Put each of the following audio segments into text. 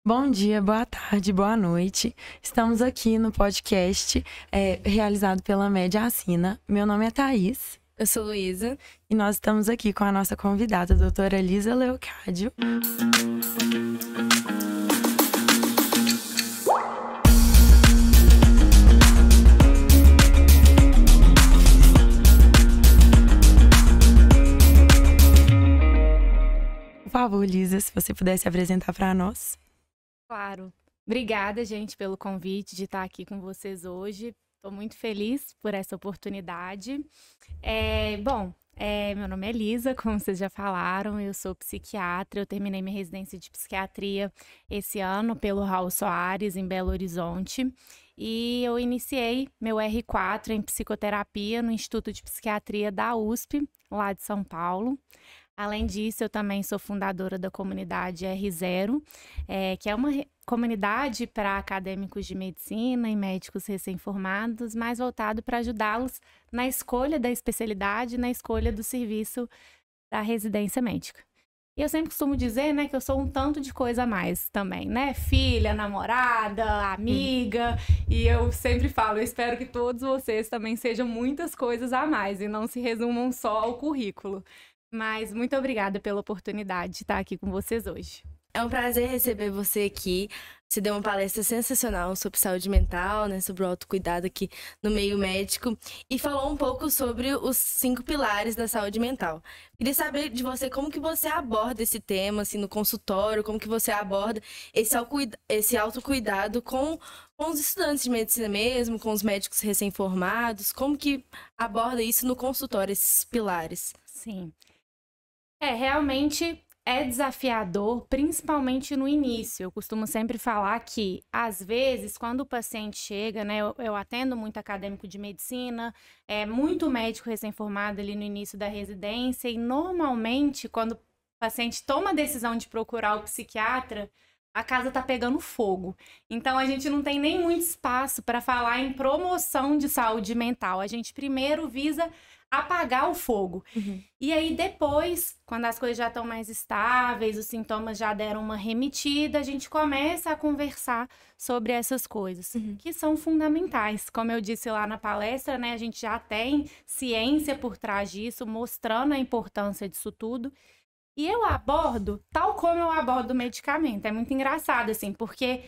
Bom dia, boa tarde, boa noite. Estamos aqui no podcast realizado pela Média Assina. Meu nome é Thaís. Eu sou Luísa. E nós estamos aqui com a nossa convidada, a doutora Lisa Leocádio. Por favor, Lisa, se você pudesse apresentar para nós. Claro. Obrigada, gente, pelo convite de estar aqui com vocês hoje. Estou muito feliz por essa oportunidade. Meu nome é Lisa, como vocês já falaram, eu sou psiquiatra, eu terminei minha residência de psiquiatria esse ano pelo Raul Soares, em Belo Horizonte, e eu iniciei meu R4 em psicoterapia no Instituto de Psiquiatria da USP, lá de São Paulo. Além disso, eu também sou fundadora da comunidade R0, que é uma comunidade para acadêmicos de medicina e médicos recém-formados, mais voltado para ajudá-los na escolha da especialidade, na escolha do serviço da residência médica. E eu sempre costumo dizer, né, que eu sou um tanto de coisa a mais também, né? Filha, namorada, amiga. E eu sempre falo, eu espero que todos vocês também sejam muitas coisas a mais e não se resumam só ao currículo. Mas muito obrigada pela oportunidade de estar aqui com vocês hoje. É um prazer receber você aqui. Você deu uma palestra sensacional sobre saúde mental, né, sobre o autocuidado aqui no meio médico e falou um pouco sobre os 5 pilares da saúde mental. Queria saber de você como que você aborda esse tema assim, no consultório, como que você aborda esse autocuidado com os estudantes de medicina mesmo, com os médicos recém-formados, como que aborda isso no consultório, esses pilares? Sim. Realmente é desafiador, principalmente no início. Eu costumo sempre falar que, às vezes, quando o paciente chega, né, eu atendo muito acadêmico de medicina, muito médico recém-formado ali no início da residência, e normalmente, quando o paciente toma a decisão de procurar o psiquiatra, a casa tá pegando fogo. Então, a gente não tem nem muito espaço para falar em promoção de saúde mental. A gente primeiro visa apagar o fogo. E aí, depois, quando as coisas já estão mais estáveis, os sintomas já deram uma remitida, a gente começa a conversar sobre essas coisas, que são fundamentais. Como eu disse lá na palestra, né, a gente já tem ciência por trás disso, mostrando a importância disso tudo. E eu abordo tal como eu abordo o medicamento. É muito engraçado, assim, porque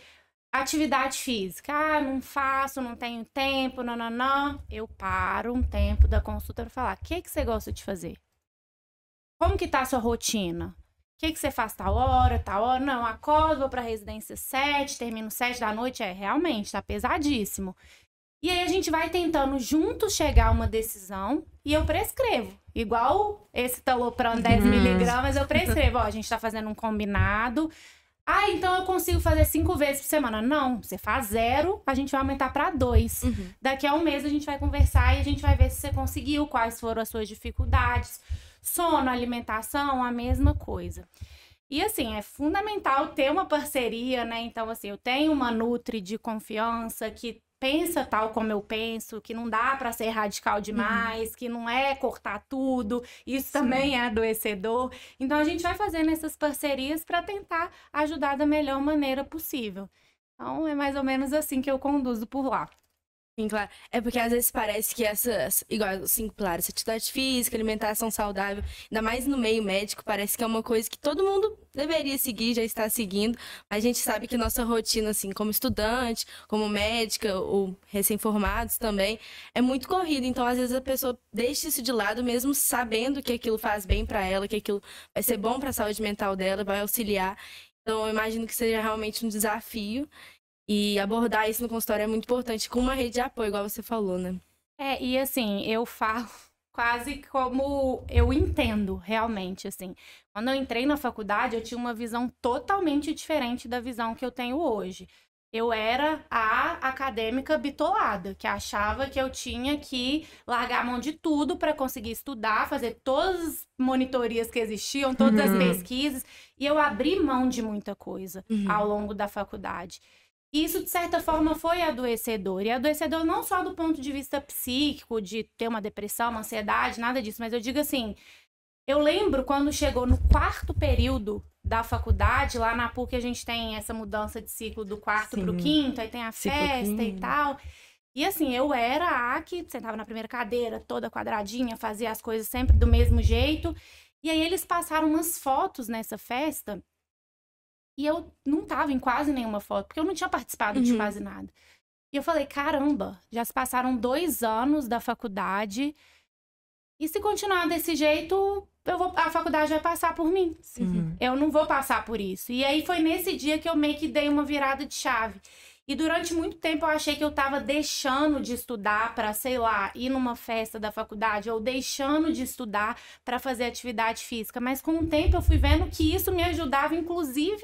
atividade física, não faço, não tenho tempo, não. Eu paro um tempo da consulta para falar, o que você gosta de fazer? Como que tá a sua rotina? O que você faz tal hora? Não, acordo, vou para residência 7, termino 7 da noite, realmente, tá pesadíssimo. E aí a gente vai tentando juntos chegar a uma decisão e eu prescrevo. Igual esse Talopram 10 miligramas, eu prescrevo. Ó, a gente tá fazendo um combinado. Então eu consigo fazer 5 vezes por semana. Não, você faz 0, a gente vai aumentar para 2. Daqui a um mês a gente vai conversar e a gente vai ver se você conseguiu, quais foram as suas dificuldades. Sono, alimentação, a mesma coisa. E assim, é fundamental ter uma parceria, né? Então, assim, eu tenho uma nutri de confiança que pensa tal como eu penso, que não dá para ser radical demais, que não é cortar tudo, isso também é adoecedor. Então, a gente vai fazendo essas parcerias para tentar ajudar da melhor maneira possível. Então, é mais ou menos assim que eu conduzo por lá. Sim, claro. É porque às vezes parece que igual os 5 pilares, atividade física, alimentação saudável, ainda mais no meio médico, parece que é uma coisa que todo mundo deveria seguir, já está seguindo. Mas a gente sabe que nossa rotina, assim, como estudante, como médica, ou recém-formados também, é muito corrida. Então, às vezes, a pessoa deixa isso de lado, mesmo sabendo que aquilo faz bem para ela, que aquilo vai ser bom para a saúde mental dela, vai auxiliar. Então, eu imagino que seja realmente um desafio. E abordar isso no consultório é muito importante, com uma rede de apoio, igual você falou, né? E assim, eu falo quase como eu entendo realmente, assim. Quando eu entrei na faculdade, eu tinha uma visão totalmente diferente da visão que eu tenho hoje. Eu era a acadêmica bitolada, que achava que eu tinha que largar a mão de tudo para conseguir estudar, fazer todas as monitorias que existiam, todas as pesquisas, e eu abri mão de muita coisa ao longo da faculdade. E isso, de certa forma, foi adoecedor. E adoecedor não só do ponto de vista psíquico, de ter uma depressão, uma ansiedade, nada disso. Mas eu digo assim, Eu lembro quando chegou no 4º período da faculdade, lá na PUC a gente tem essa mudança de ciclo do 4º para o 5º, aí tem a festa e tal. E assim, eu era a que sentava na primeira cadeira, toda quadradinha, fazia as coisas sempre do mesmo jeito. E aí eles passaram umas fotos nessa festa e eu não tava em quase nenhuma foto, porque eu não tinha participado de quase nada. E eu falei, caramba, já se passaram 2 anos da faculdade e se continuar desse jeito, a faculdade vai passar por mim. Eu não vou passar por isso. E aí foi nesse dia que eu meio que dei uma virada de chave. E durante muito tempo eu achei que eu tava deixando de estudar para, sei lá, ir numa festa da faculdade, ou deixando de estudar para fazer atividade física. Mas com o tempo eu fui vendo que isso me ajudava, inclusive,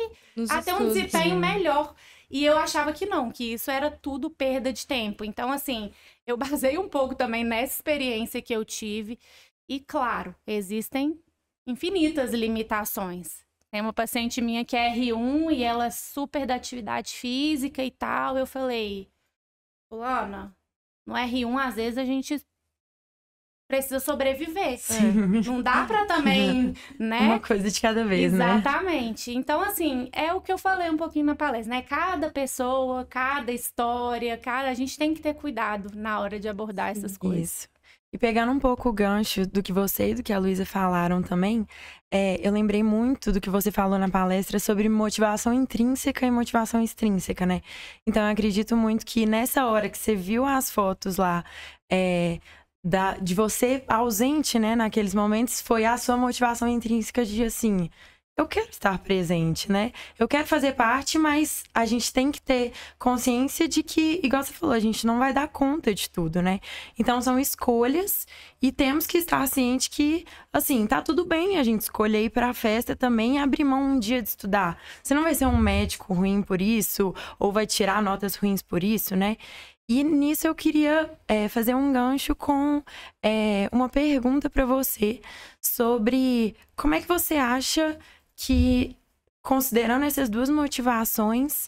a ter um desempenho melhor. E eu achava que não, que isso era tudo perda de tempo. Então, assim, eu basei um pouco também nessa experiência que eu tive. E, claro, existem infinitas limitações. Tem uma paciente minha que é R1 e ela é super da atividade física e tal. Eu falei, fulana, no R1, às vezes, a gente precisa sobreviver. Não dá pra também, né? Uma coisa de cada vez, né? Exatamente. Então, assim, é o que eu falei um pouquinho na palestra, né? Cada pessoa, cada história, a gente tem que ter cuidado na hora de abordar essas coisas. Isso. E pegando um pouco o gancho do que você e do que a Luísa falaram também, eu lembrei muito do que você falou na palestra sobre motivação intrínseca e motivação extrínseca, né? Então, eu acredito muito que nessa hora que você viu as fotos lá, de você ausente, né, naqueles momentos, foi a sua motivação intrínseca de, assim, eu quero estar presente, né? Eu quero fazer parte, mas a gente tem que ter consciência de que, igual você falou, a gente não vai dar conta de tudo, né? Então, são escolhas e temos que estar ciente que, assim, tá tudo bem a gente escolher ir pra festa também e abrir mão um dia de estudar. Você não vai ser um médico ruim por isso, ou vai tirar notas ruins por isso, né? E nisso eu queria fazer um gancho com uma pergunta para você sobre como é que você acha que, considerando essas duas motivações,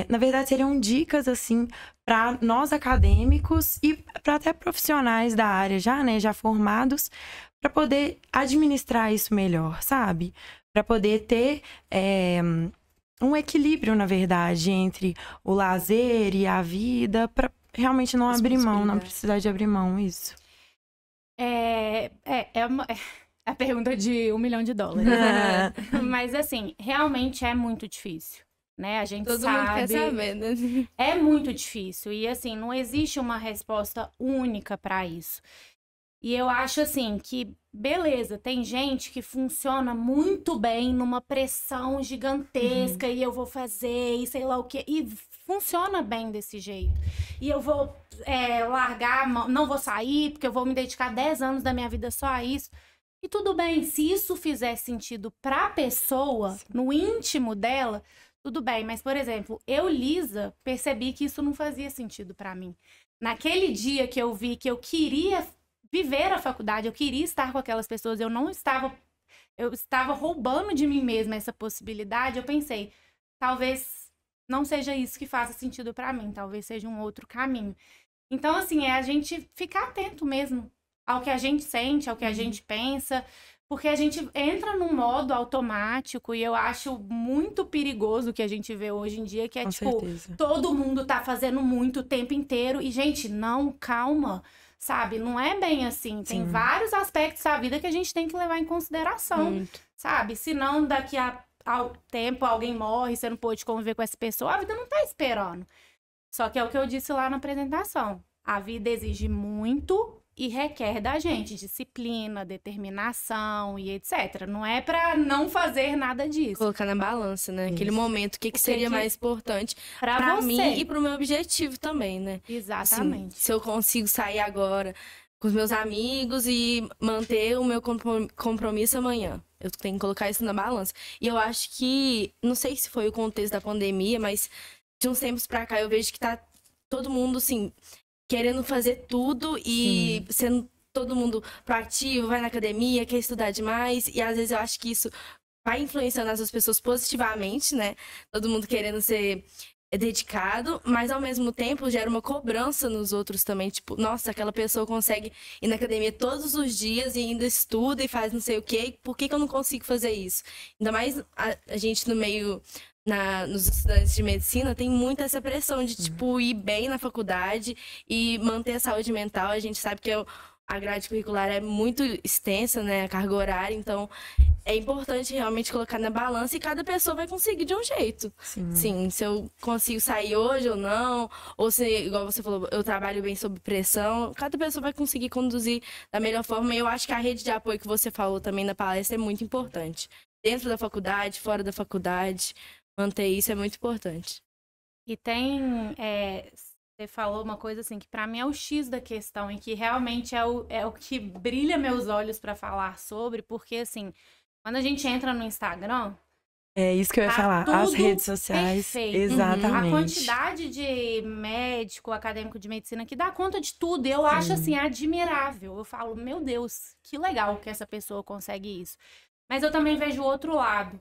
na verdade seriam dicas assim para nós acadêmicos e para até profissionais da área já formados, para poder administrar isso melhor, sabe? Para poder ter um equilíbrio, na verdade, entre o lazer e a vida, para realmente não abrir mão, não precisar de abrir mão, isso. É a pergunta de $1 milhão. Né? Mas, assim, realmente é muito difícil, né? A gente Todo sabe... mundo quer saber, né? É muito difícil. E, assim, não existe uma resposta única para isso. E eu acho, assim, que, beleza, tem gente que funciona muito bem numa pressão gigantesca e eu vou fazer e sei lá o quê. E funciona bem desse jeito. E eu vou largar, não vou sair, porque eu vou me dedicar 10 anos da minha vida só a isso. E tudo bem, se isso fizer sentido pra pessoa, no íntimo dela, tudo bem. Mas, por exemplo, eu, Lisa, percebi que isso não fazia sentido pra mim. Naquele dia que eu vi que eu queria viver a faculdade, eu queria estar com aquelas pessoas, eu estava roubando de mim mesma essa possibilidade, eu pensei, talvez não seja isso que faça sentido pra mim, talvez seja um outro caminho. Então, assim, é a gente ficar atento mesmo ao que a gente sente, ao que a gente pensa, porque a gente entra num modo automático e eu acho muito perigoso o que a gente vê hoje em dia, que é certeza. Todo mundo tá fazendo muito o tempo inteiro e, gente, não, calma. Sabe? Não é bem assim. Tem vários aspectos da vida que a gente tem que levar em consideração, sabe? Senão, daqui ao tempo, alguém morre, você não pôde conviver com essa pessoa, a vida não tá esperando. Só que é o que eu disse lá na apresentação. A vida exige muito e requer da gente disciplina, determinação e etc. Não é pra não fazer nada disso. Colocar na balança, né? Aquele momento, o que seria mais importante pra mim e pro meu objetivo também, né? Exatamente. Assim, se eu consigo sair agora com os meus amigos e manter o meu compromisso amanhã. Eu tenho que colocar isso na balança. E eu acho que, não sei se foi o contexto da pandemia, mas de uns tempos pra cá eu vejo que tá todo mundo, assim, querendo fazer tudo e sendo todo mundo proativo, vai na academia, quer estudar demais. E às vezes eu acho que isso vai influenciando as pessoas positivamente, né? Todo mundo querendo ser dedicado, mas ao mesmo tempo gera uma cobrança nos outros também. Tipo, nossa, aquela pessoa consegue ir na academia todos os dias e ainda estuda e faz não sei o quê. Por que eu não consigo fazer isso? Ainda mais a gente no meio, nos estudantes de medicina, tem muito essa pressão de, tipo, ir bem na faculdade e manter a saúde mental. A gente sabe que a grade curricular é muito extensa, né? A carga horária, então é importante realmente colocar na balança e cada pessoa vai conseguir de um jeito. Sim, se eu consigo sair hoje ou não, ou se, igual você falou, eu trabalho bem sob pressão, cada pessoa vai conseguir conduzir da melhor forma. E eu acho que a rede de apoio que você falou também na palestra é muito importante. Dentro da faculdade, fora da faculdade, manter isso é muito importante. E tem... Você falou uma coisa assim que pra mim é o X da questão e que realmente é o que brilha meus olhos pra falar sobre, porque assim, quando a gente entra no Instagram... É isso que eu ia falar, as redes sociais, perfeito. Exatamente. A quantidade de médico, acadêmico de medicina que dá conta de tudo, eu acho assim admirável. Eu falo, meu Deus, que legal que essa pessoa consegue isso. Mas eu também vejo o outro lado.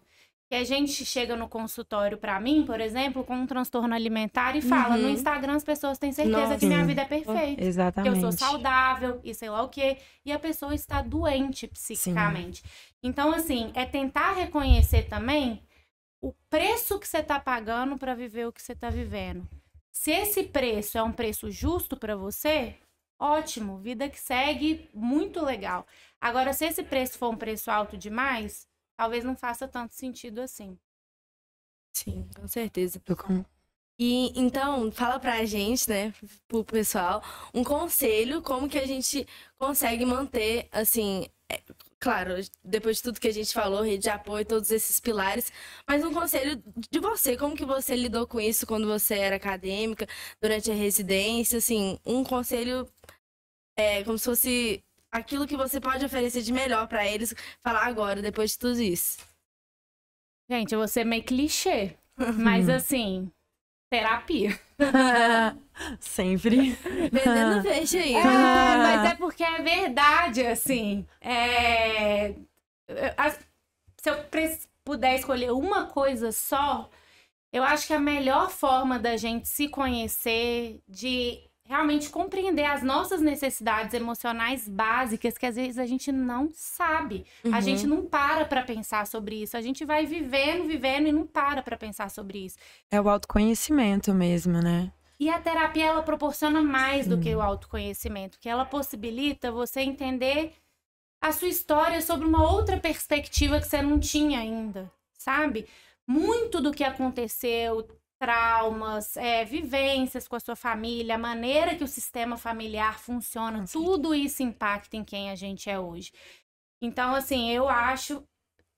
Que a gente chega no consultório pra mim, por exemplo, com um transtorno alimentar e fala, no Instagram as pessoas têm certeza que minha vida é perfeita. Exatamente. Que eu sou saudável e sei lá o quê. E a pessoa está doente psiquicamente. Então, assim, é tentar reconhecer também o preço que você tá pagando pra viver o que você tá vivendo. Se esse preço é um preço justo pra você, ótimo, vida que segue, muito legal. Agora, se esse preço for um preço alto demais... talvez não faça tanto sentido assim. Sim, com certeza. E então, fala pra gente, né, pro pessoal, um conselho, como que a gente consegue manter, assim, claro, depois de tudo que a gente falou, rede de apoio, todos esses pilares, mas um conselho de você, como que você lidou com isso quando você era acadêmica, durante a residência, assim, um conselho como se fosse... aquilo que você pode oferecer de melhor pra eles falar agora, depois de tudo isso. Gente, eu vou ser meio clichê, mas assim, terapia. Sempre. Vendendo peixe aí. Mas é porque é verdade, assim. Se eu puder escolher uma coisa só, eu acho que a melhor forma da gente se conhecer, de realmente compreender as nossas necessidades emocionais básicas, que às vezes a gente não sabe. A gente não para pra pensar sobre isso. A gente vai vivendo e não para pra pensar sobre isso. É o autoconhecimento mesmo, né? E a terapia, ela proporciona mais do que o autoconhecimento, que ela possibilita você entender a sua história sobre uma outra perspectiva que você não tinha ainda, sabe? Muito do que aconteceu, traumas, vivências com a sua família, a maneira que o sistema familiar funciona, tudo isso impacta em quem a gente é hoje. Então, assim, eu acho...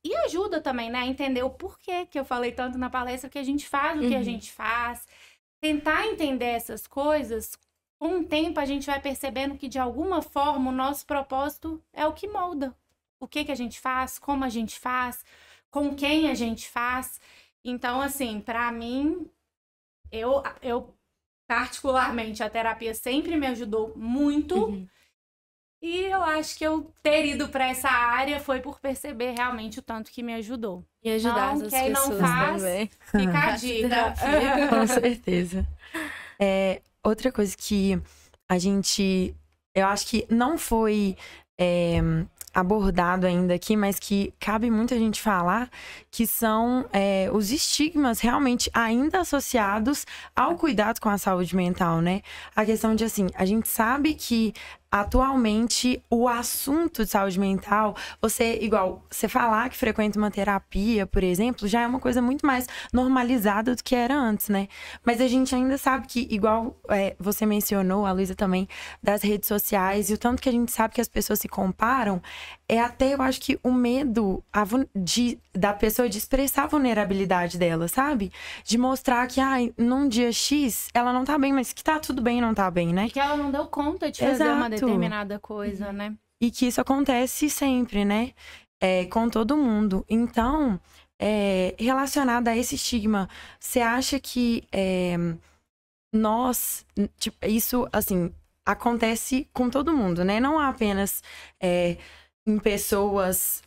E ajuda também, né, a entender o porquê que eu falei tanto na palestra, que a gente faz o que a gente faz. Tentar entender essas coisas, com o tempo a gente vai percebendo que, de alguma forma, o nosso propósito é o que molda. O que a gente faz, como a gente faz, com quem a gente faz. Então, assim, pra mim, eu particularmente, a terapia sempre me ajudou muito. E eu acho que eu ter ido pra essa área foi por perceber realmente o tanto que me ajudou. E ajudar então, as quem pessoas não faz, também. fica a dica. Com certeza. Outra coisa que a gente... eu acho que não foi abordado ainda aqui, mas que cabe muito a gente falar, que são os estigmas realmente ainda associados ao cuidado com a saúde mental, né? A questão de, assim, a gente sabe que atualmente o assunto de saúde mental, você falar que frequenta uma terapia, por exemplo, já é uma coisa muito mais normalizada do que era antes, né? Mas a gente ainda sabe que, igual você mencionou, a Luísa também, das redes sociais, e o tanto que a gente sabe que as pessoas se comparam, até, eu acho que o medo da pessoa de expressar a vulnerabilidade dela, sabe? De mostrar que, num dia X, ela não tá bem, mas que tá tudo bem não tá bem, né? Que ela não deu conta de fazer uma determinada coisa, né? E que isso acontece sempre, né? Com todo mundo. Então, relacionado a esse estigma, você acha que isso, assim, acontece com todo mundo, né? Não apenas em pessoas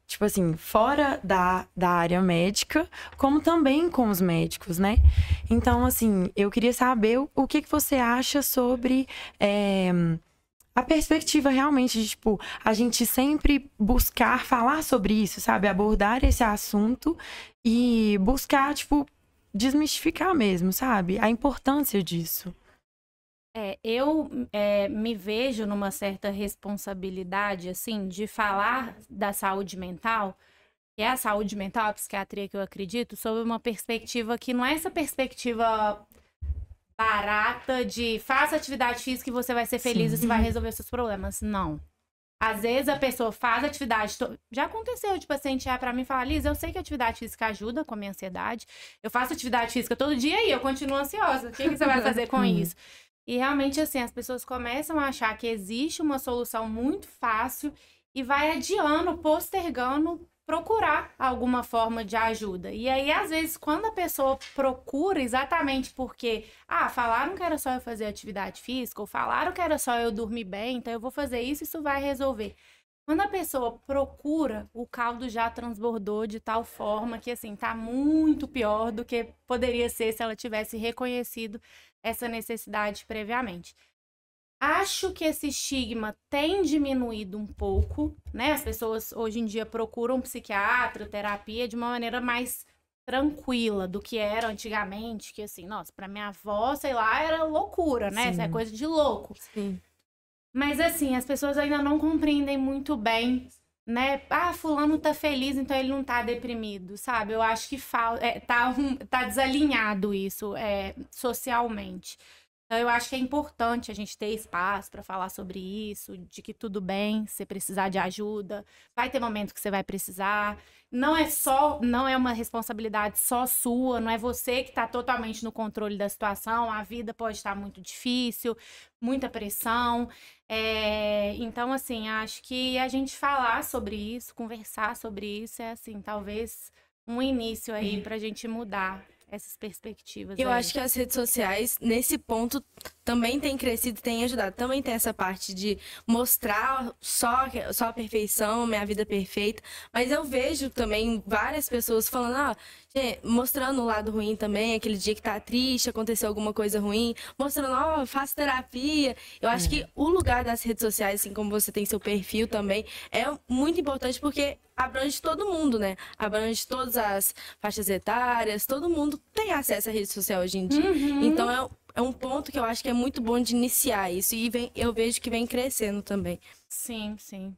tipo assim, fora da área médica, como também com os médicos, né? Então, assim, eu queria saber o que você acha sobre a perspectiva realmente de, tipo, a gente sempre buscar falar sobre isso, sabe? Abordar esse assunto e buscar, tipo, desmistificar mesmo, sabe? A importância disso. Eu me vejo numa certa responsabilidade, assim, de falar da saúde mental, que é a saúde mental, a psiquiatria que eu acredito, sob uma perspectiva que não é essa perspectiva barata de faça atividade física e você vai ser feliz e você vai resolver seus problemas. Não. Às vezes a pessoa faz atividade. Já aconteceu de paciente chegar pra mim e falar: Liz, eu sei que a atividade física ajuda com a minha ansiedade. Eu faço atividade física todo dia e eu continuo ansiosa. O que você vai fazer com isso? E realmente, assim, as pessoas começam a achar que existe uma solução muito fácil e vai adiando, postergando, procurar alguma forma de ajuda. E aí, às vezes, quando a pessoa procura exatamente porque, falaram que era só eu fazer atividade física, ou falaram que era só eu dormir bem, então eu vou fazer isso, isso vai resolver. Quando a pessoa procura, o caldo já transbordou de tal forma que, assim, tá muito pior do que poderia ser se ela tivesse reconhecido essa necessidade previamente. Acho que esse estigma tem diminuído um pouco, né? As pessoas hoje em dia procuram psiquiatra, terapia de uma maneira mais tranquila do que era antigamente, que assim, nossa, pra minha avó, sei lá, era loucura, né? Essa é coisa de louco. Sim. Mas assim, as pessoas ainda não compreendem muito bem, né? Fulano tá feliz, então ele não tá deprimido, sabe? Eu acho que tá desalinhado isso socialmente. Então, eu acho que é importante a gente ter espaço para falar sobre isso, de que tudo bem, se precisar de ajuda, vai ter momento que você vai precisar. Não é uma responsabilidade só sua, não é você que está totalmente no controle da situação, a vida pode estar muito difícil, muita pressão. Então, assim, acho que a gente falar sobre isso, conversar sobre isso, é assim, talvez um início aí para a gente mudar essas perspectivas. Eu acho que as redes sociais, nesse ponto, também têm crescido e têm ajudado. Também tem essa parte de mostrar só a perfeição, minha vida perfeita. Mas eu vejo também várias pessoas falando, mostrando o lado ruim também, aquele dia que tá triste, aconteceu alguma coisa ruim, mostrando, faço terapia. Eu acho que o lugar das redes sociais, assim como você tem seu perfil também, é muito importante porque abrange todo mundo, né? Abrange todas as faixas etárias, todo mundo tem acesso à rede social hoje em dia. Então é um ponto que eu acho que é muito bom de iniciar isso. E eu vejo que vem crescendo também. Sim, sim.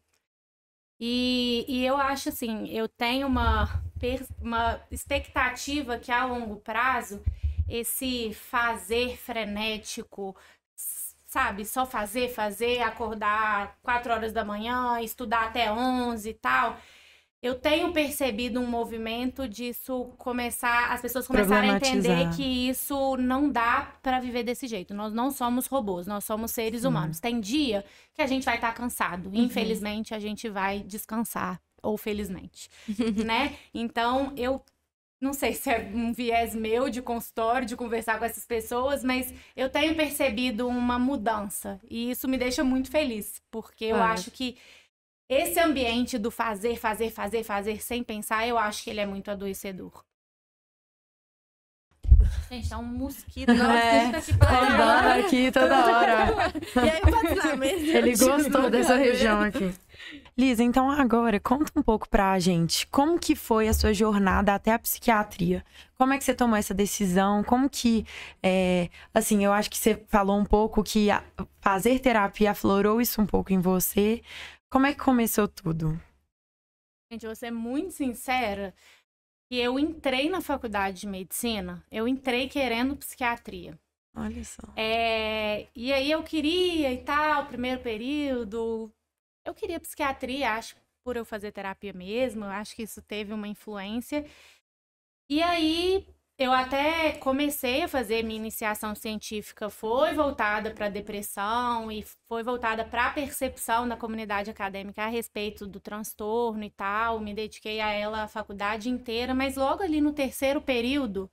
E eu acho assim, eu tenho uma expectativa que a longo prazo, esse fazer frenético, sabe? Só fazer, acordar 4 horas da manhã, estudar até 11 e tal. Eu tenho percebido um movimento disso as pessoas começarem a entender que isso não dá para viver desse jeito. Nós não somos robôs, nós somos seres humanos. Tem dia que a gente vai estar cansado. Infelizmente, a gente vai descansar. Ou felizmente, né? Então, eu não sei se é um viés meu de consultório, de conversar com essas pessoas, mas eu tenho percebido uma mudança. E isso me deixa muito feliz, porque eu acho que esse ambiente do fazer sem pensar, eu acho que ele é muito adoecedor. Gente, tá um mosquito. Andando aqui toda hora. E aí, pode mesmo. Ele gostou dessa região aqui. Liz, então agora, conta um pouco pra gente. Como que foi a sua jornada até a psiquiatria? Como é que você tomou essa decisão? Como que, assim, eu acho que você falou um pouco que fazer terapia aflorou isso um pouco em você. Como é que começou tudo? Gente, eu vou ser muito sincera. E eu entrei na faculdade de medicina, eu entrei querendo psiquiatria. Olha só. E aí eu queria e tal, primeiro período, eu queria psiquiatria, acho, por eu fazer terapia mesmo, eu acho que isso teve uma influência. E aí eu até comecei a fazer minha iniciação científica, foi voltada para depressão e foi voltada para a percepção da comunidade acadêmica a respeito do transtorno e tal. Me dediquei a ela a faculdade inteira, mas logo ali no terceiro período,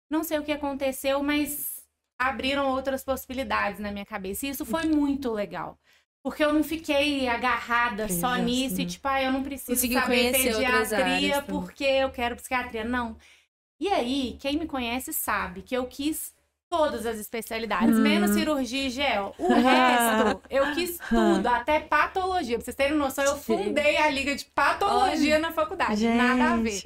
não sei o que aconteceu, mas abriram outras possibilidades na minha cabeça. E isso foi muito legal. Porque eu não fiquei agarrada só nisso e tipo, eu não preciso Conseguiu saber conhecer outras pediatria áreas porque eu quero psiquiatria. Não. E aí, quem me conhece sabe que eu quis todas as especialidades, menos cirurgia e gel. O resto, eu quis tudo, até patologia. Pra vocês terem noção, eu fundei a liga de patologia na faculdade. Gente. Nada a ver.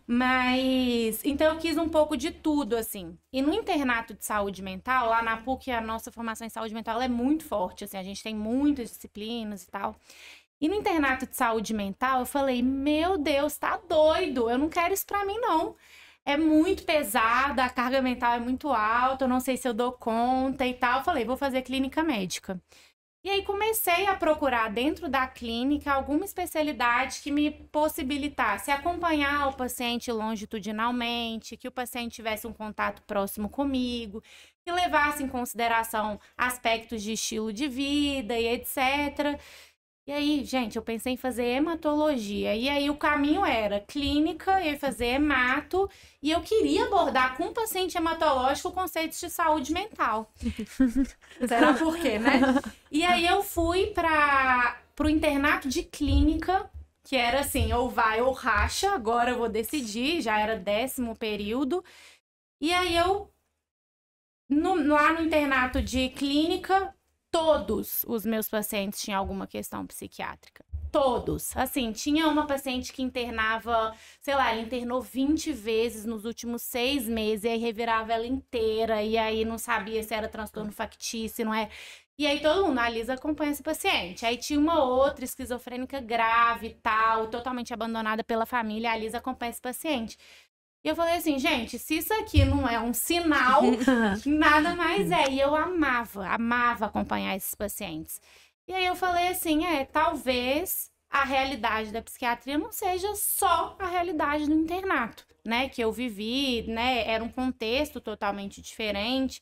Mas, então eu quis um pouco de tudo, assim. E no internato de saúde mental, lá na PUC, a nossa formação em saúde mental é muito forte, assim. A gente tem muitas disciplinas e tal. E no internato de saúde mental, eu falei, meu Deus, tá doido. Eu não quero isso pra mim, não. É muito pesada, a carga mental é muito alta, eu não sei se eu dou conta e tal. Eu falei, vou fazer clínica médica. E aí comecei a procurar dentro da clínica alguma especialidade que me possibilitasse acompanhar o paciente longitudinalmente, que o paciente tivesse um contato próximo comigo, que levasse em consideração aspectos de estilo de vida e etc. E aí, gente, eu pensei em fazer hematologia. E aí o caminho era clínica, eu ia fazer hemato, e eu queria abordar com o paciente hematológico conceitos de saúde mental. Será por quê, né? E aí eu fui para o internato de clínica, que era assim, ou vai ou racha, agora eu vou decidir, já era 10º período. E aí eu, lá no internato de clínica, todos os meus pacientes tinham alguma questão psiquiátrica. Todos. Assim, tinha uma paciente que internava, sei lá, ela internou 20 vezes nos últimos 6 meses, e aí revirava ela inteira, e aí não sabia se era transtorno factício, não é? E aí todo mundo, a Lisa acompanha esse paciente. Aí tinha uma outra esquizofrênica grave e tal, totalmente abandonada pela família, a Lisa acompanha esse paciente. E eu falei assim, gente, se isso aqui não é um sinal, nada mais é. E eu amava acompanhar esses pacientes. E aí eu falei assim, talvez a realidade da psiquiatria não seja só a realidade do internato, né? Que eu vivi, né? Era um contexto totalmente diferente.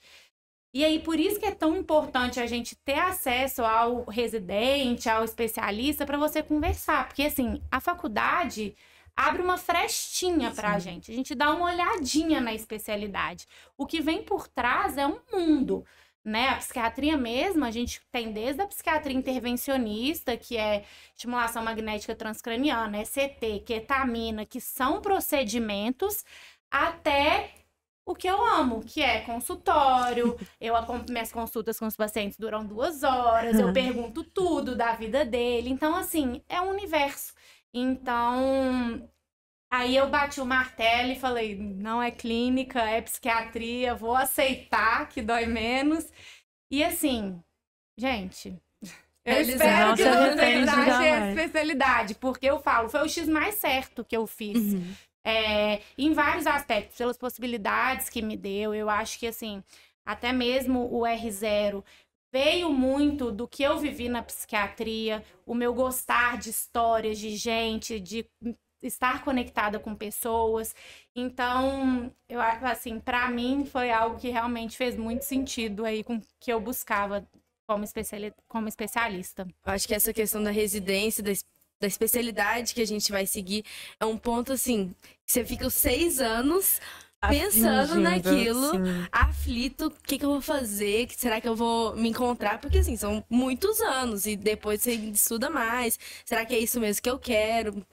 E aí, por isso que é tão importante a gente ter acesso ao residente, ao especialista, para você conversar. Porque, assim, a faculdade abre uma frestinha pra gente. A gente dá uma olhadinha na especialidade. O que vem por trás é um mundo, né? A psiquiatria mesmo, a gente tem desde a psiquiatria intervencionista, que é estimulação magnética transcraniana, ECT, ketamina, que são procedimentos, até o que eu amo, que é consultório. Minhas consultas com os pacientes duram 2 horas, eu pergunto tudo da vida dele. Então, assim, é um universo. Então, aí eu bati o martelo e falei, não é clínica, é psiquiatria, vou aceitar que dói menos. E assim, gente, eu espero que vocês achem a especialidade, porque eu falo, foi o X mais certo que eu fiz. Em vários aspectos, pelas possibilidades que me deu, eu acho que assim, até mesmo o R0 veio muito do que eu vivi na psiquiatria, o meu gostar de histórias, de gente, de estar conectada com pessoas. Então, eu acho assim, para mim foi algo que realmente fez muito sentido aí com o que eu buscava como especialista. Eu acho que essa questão da residência, da especialidade que a gente vai seguir, é um ponto assim, que você fica os 6 anos pensando naquilo, aflito, o que eu vou fazer, será que eu vou me encontrar? Porque assim, são muitos anos e depois você estuda mais, será que é isso mesmo que eu quero?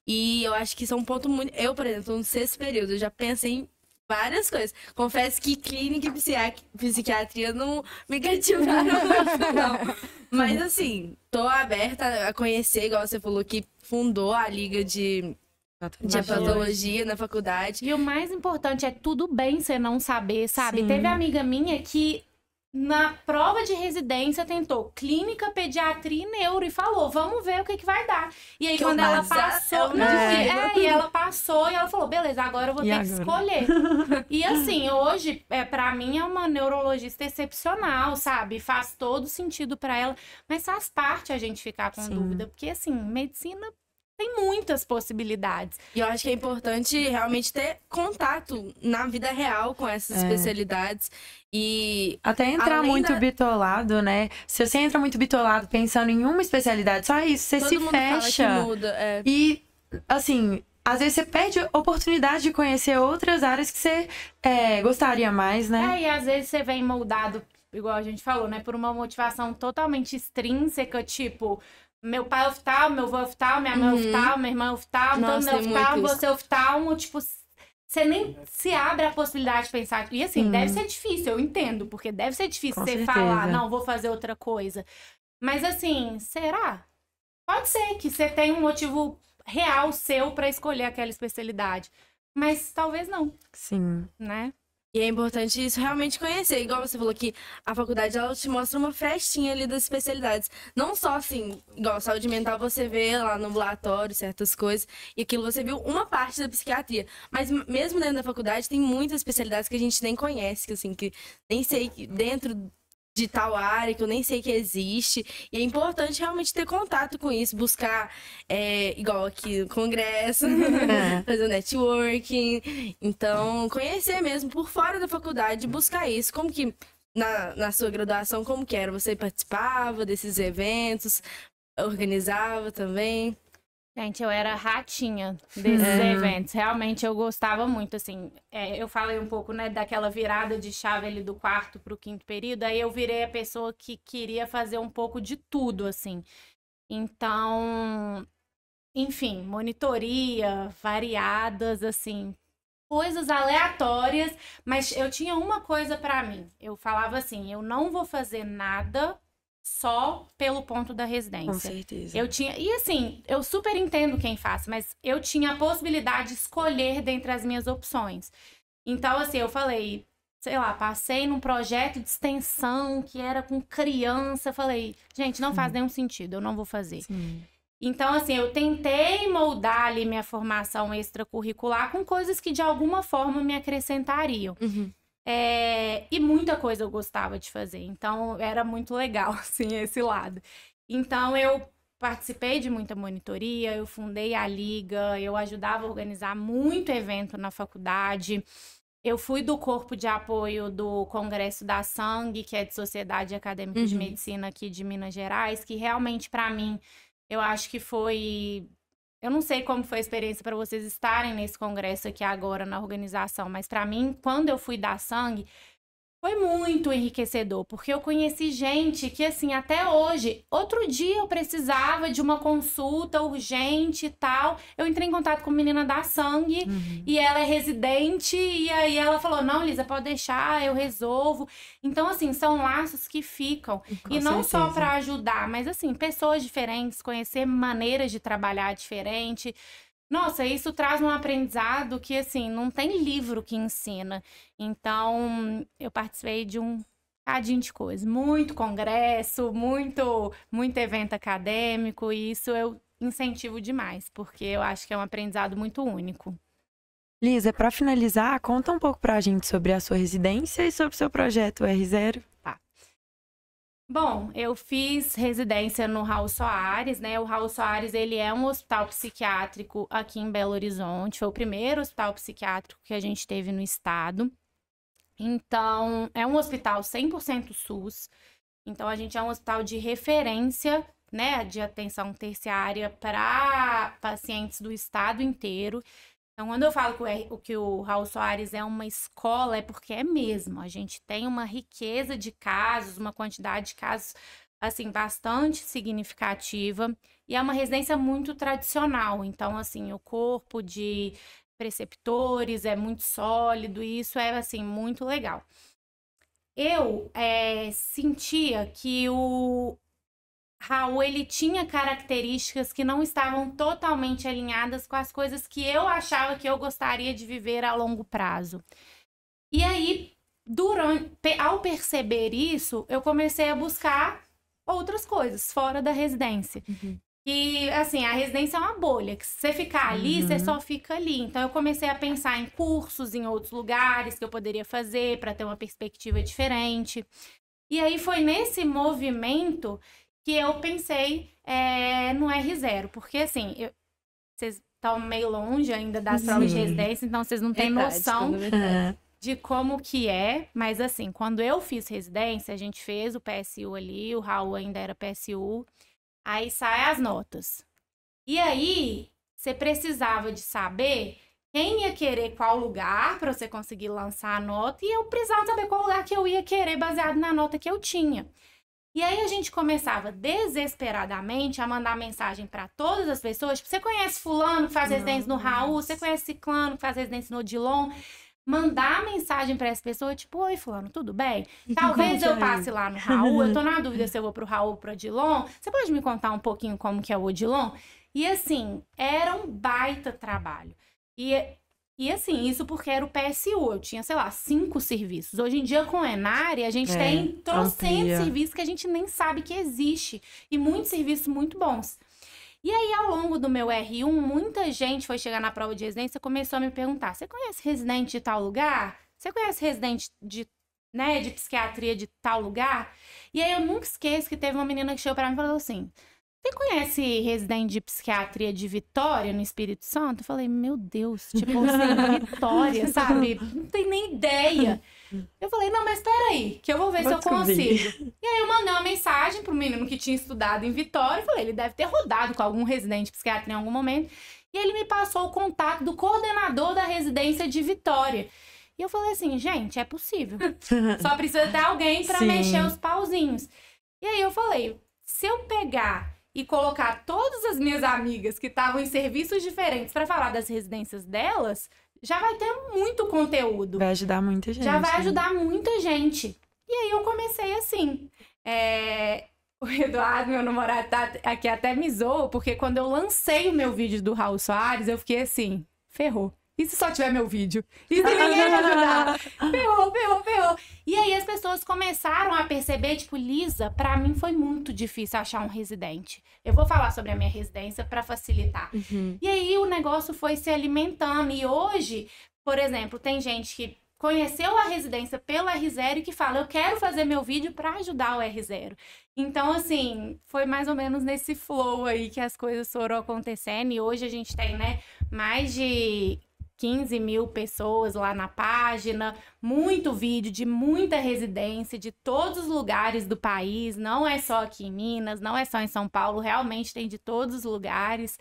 E eu acho que isso é um ponto muito... Eu, por exemplo, no 6º período, eu já pensei em várias coisas. Confesso que clínica e psiquiatria não me cativaram muito, não. Mas assim, tô aberta a conhecer, igual você falou, que fundou a liga de patologia na faculdade. E o mais importante é tudo bem você não saber, sabe? Sim. Teve amiga minha que na prova de residência tentou clínica, pediatria e neuro e falou, vamos ver o que vai dar. E aí quando ela passou, e ela passou e ela falou, beleza, agora eu vou ter que escolher. E assim, hoje, pra mim é uma neurologista excepcional, sabe? Faz todo sentido pra ela, mas faz parte a gente ficar com dúvida, porque assim, medicina tem muitas possibilidades. E eu acho que é importante realmente ter contato na vida real com essas especialidades. E até entrar muito bitolado, né? Se você entra muito bitolado pensando em uma especialidade, só isso, você se fecha. Fala que muda, E, assim, às vezes você perde a oportunidade de conhecer outras áreas que você gostaria mais, né? E às vezes você vem moldado igual a gente falou, né? Por uma motivação totalmente extrínseca, tipo, meu pai é oftalmo, meu avô é oftalmo, minha mãe é oftalmo, minha irmã é oftalmo, todo mundo é oftalmo, você é oftalmo, tipo, você nem se abre a possibilidade de pensar. E assim, deve ser difícil, eu entendo, porque deve ser difícil você falar, não, vou fazer outra coisa. Mas assim, será? Pode ser que você tenha um motivo real seu para escolher aquela especialidade, mas talvez não. Sim. Né? E é importante isso realmente conhecer. Igual você falou que a faculdade, ela te mostra uma frestinha ali das especialidades. Não só assim, igual saúde mental, você vê lá no ambulatório certas coisas, e aquilo você viu uma parte da psiquiatria. Mas mesmo dentro da faculdade, tem muitas especialidades que a gente nem conhece, que assim, que nem sei que dentro de tal área que eu nem sei que existe. E é importante realmente ter contato com isso, buscar, igual aqui no congresso, fazer networking. Então, conhecer mesmo por fora da faculdade, buscar isso. Como que, na sua graduação, como que era? Você participava desses eventos, organizava também? Gente, eu era ratinha desses eventos. Realmente eu gostava muito, assim. Eu falei um pouco, né, daquela virada de chave ali do 4º pro 5º período. Aí eu virei a pessoa que queria fazer um pouco de tudo, assim. Então, enfim, monitoria, variadas, assim, coisas aleatórias. Mas eu tinha uma coisa pra mim. Eu falava assim, eu não vou fazer nada só pelo ponto da residência. Com certeza. E assim, eu super entendo quem faz, mas eu tinha a possibilidade de escolher dentre as minhas opções. Então, assim, eu falei, sei lá, passei num projeto de extensão que era com criança, falei, gente, não faz nenhum sentido, eu não vou fazer. Sim. Então, assim, eu tentei moldar ali minha formação extracurricular com coisas que de alguma forma me acrescentariam. E muita coisa eu gostava de fazer, então era muito legal, assim, esse lado. Então eu participei de muita monitoria, eu fundei a liga, eu ajudava a organizar muito evento na faculdade, eu fui do corpo de apoio do Congresso da SANG, que é de Sociedade Acadêmica de Medicina aqui de Minas Gerais, que realmente, para mim, eu acho que foi... Eu não sei como foi a experiência para vocês estarem nesse congresso aqui agora na organização, mas para mim, quando eu fui dar sangue, foi muito enriquecedor, porque eu conheci gente que, assim, até hoje, outro dia eu precisava de uma consulta urgente e tal, eu entrei em contato com a menina da sangue, e ela é residente, e aí ela falou, não, Lisa, pode deixar, eu resolvo. Então, assim, são laços que ficam, e não só para ajudar, mas, assim, pessoas diferentes, conhecer maneiras de trabalhar diferente. Nossa, isso traz um aprendizado que, assim, não tem livro que ensina. Então, eu participei de um cadinho de coisa. Muito congresso, muito evento acadêmico, e isso eu incentivo demais, porque eu acho que é um aprendizado muito único. Lisa, para finalizar, conta um pouco pra gente sobre a sua residência e sobre o seu projeto R0. Bom, eu fiz residência no Raul Soares, né? O Raul Soares, ele é um hospital psiquiátrico aqui em Belo Horizonte. Foi o primeiro hospital psiquiátrico que a gente teve no estado. Então, é um hospital 100% SUS. Então, a gente é um hospital de referência, né? De atenção terciária para pacientes do estado inteiro. Então, quando eu falo que o Raul Soares é uma escola, é porque é mesmo. A gente tem uma riqueza de casos, uma quantidade de casos, assim, bastante significativa. E é uma residência muito tradicional. Então, assim, o corpo de preceptores é muito sólido e isso é, assim, muito legal. Eu sentia que o Raul, ele tinha características que não estavam totalmente alinhadas com as coisas que eu achava que eu gostaria de viver a longo prazo. E aí, ao perceber isso, eu comecei a buscar outras coisas fora da residência. E, assim, a residência é uma bolha, que se você ficar ali, você só fica ali. Então, eu comecei a pensar em cursos em outros lugares que eu poderia fazer para ter uma perspectiva diferente. E aí, foi nesse movimento que eu pensei no R0, porque assim, vocês estão meio longe ainda das provas de residência, então vocês não têm noção de como que é, mas assim, quando eu fiz residência, a gente fez o PSU ali, o Raul ainda era PSU, aí saem as notas. E aí, você precisava de saber quem ia querer qual lugar para você conseguir lançar a nota, e eu precisava saber qual lugar que eu ia querer baseado na nota que eu tinha. E aí a gente começava desesperadamente a mandar mensagem para todas as pessoas, tipo, você conhece fulano que faz residência no Raul, você conhece ciclano que faz residência no Odilon? Mandar mensagem para essa pessoa, tipo, oi fulano, tudo bem? Talvez eu passe lá no Raul, eu tô na dúvida se eu vou pro Raul ou pro Odilon, você pode me contar um pouquinho como que é o Odilon? E assim, era um baita trabalho. E assim, isso porque era o PSU, eu tinha, sei lá, 5 serviços. Hoje em dia, com o Enari, a gente tem trocentos serviços que a gente nem sabe que existe. E muitos serviços muito bons. E aí, ao longo do meu R1, muita gente foi chegar na prova de residência e começou a me perguntar, você conhece residente de tal lugar? Você conhece residente de psiquiatria de tal lugar? E aí, eu nunca esqueço que teve uma menina que chegou pra mim e falou assim, você conhece residente de psiquiatria de Vitória, no Espírito Santo? Eu falei, meu Deus, tipo assim, Vitória, sabe? Não tem nem ideia. Eu falei, não, mas peraí, que eu vou ver se eu consigo. E aí eu mandei uma mensagem pro menino que tinha estudado em Vitória. Eu falei, ele deve ter rodado com algum residente de psiquiatria em algum momento. E ele me passou o contato do coordenador da residência de Vitória. E eu falei assim, gente, é possível. Só precisa ter alguém pra mexer os pauzinhos. E aí eu falei, se eu pegar e colocar todas as minhas amigas que estavam em serviços diferentes para falar das residências delas, já vai ter muito conteúdo. Vai ajudar muita gente. Já vai ajudar muita gente. E aí eu comecei assim. O Eduardo, meu namorado, tá aqui até me zoou, porque quando eu lancei o meu vídeo do Raul Soares, eu fiquei assim, ferrou. E se só tiver meu vídeo? E se ninguém me ajudar? Ferrou. E aí as pessoas começaram a perceber, tipo, Lisa, pra mim foi muito difícil achar um residente. Eu vou falar sobre a minha residência pra facilitar. E aí o negócio foi se alimentando. E hoje, por exemplo, tem gente que conheceu a residência pelo R0 e que fala, eu quero fazer meu vídeo pra ajudar o R0. Então, assim, foi mais ou menos nesse flow aí que as coisas foram acontecendo. E hoje a gente tem, né, mais de 15 mil pessoas lá na página, muito vídeo de muita residência, de todos os lugares do país, não é só aqui em Minas, não é só em São Paulo, realmente tem de todos os lugares.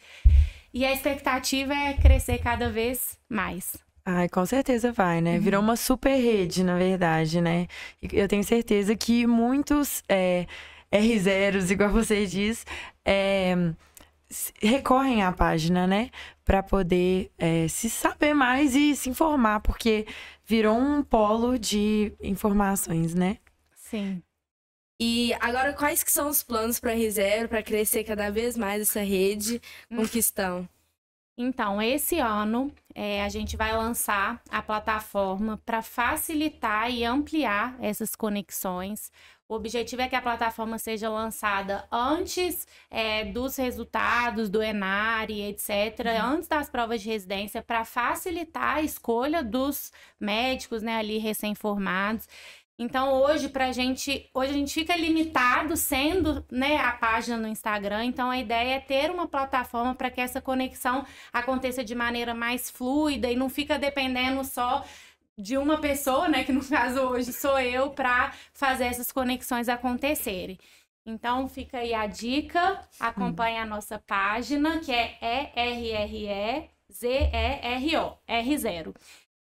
E a expectativa é crescer cada vez mais. Ai, com certeza vai, né? Virou uma super rede, na verdade, né? Eu tenho certeza que muitos R0s, igual você diz, recorrem à página, né? Para poder se saber mais e se informar, porque virou um polo de informações, né? Sim. E agora, quais que são os planos para R0, para crescer cada vez mais essa rede? Como que estão? Então, esse ano a gente vai lançar a plataforma para facilitar e ampliar essas conexões. O objetivo é que a plataforma seja lançada antes dos resultados do Enari, etc., antes das provas de residência, para facilitar a escolha dos médicos, né, ali recém-formados. Então, hoje a gente fica limitado sendo, né, a página no Instagram. Então, a ideia é ter uma plataforma para que essa conexão aconteça de maneira mais fluida e não fica dependendo só de uma pessoa, né, que no caso hoje sou eu, para fazer essas conexões acontecerem. Então, fica aí a dica, acompanhe a nossa página, que é ERREZERO, R0.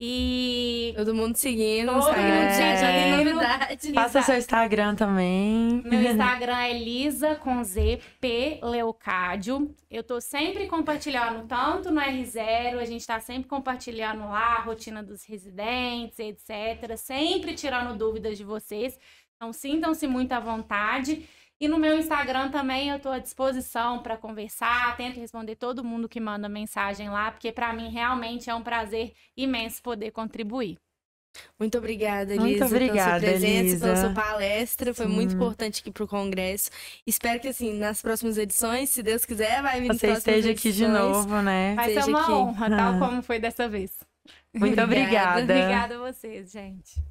E todo mundo seguindo no Instagram, gente, ali novidade. Passa seu Instagram também. Meu Instagram é Lisa com Z, P Leocádio. Eu tô sempre compartilhando, tanto no R0, a gente tá sempre compartilhando lá a rotina dos residentes, etc. Sempre tirando dúvidas de vocês. Então, sintam-se muito à vontade. E no meu Instagram também eu tô à disposição para conversar, tento responder todo mundo que manda mensagem lá, porque para mim realmente é um prazer imenso poder contribuir. Muito obrigada, Lisa, muito obrigada, pela sua presença, Lisa, pela sua palestra. Foi Sim. muito importante aqui pro Congresso. Espero que, assim, nas próximas edições, se Deus quiser, vai vir você esteja aqui de novo, né? Vai ser uma honra, tal como foi dessa vez. Muito obrigada. Obrigada a vocês, gente.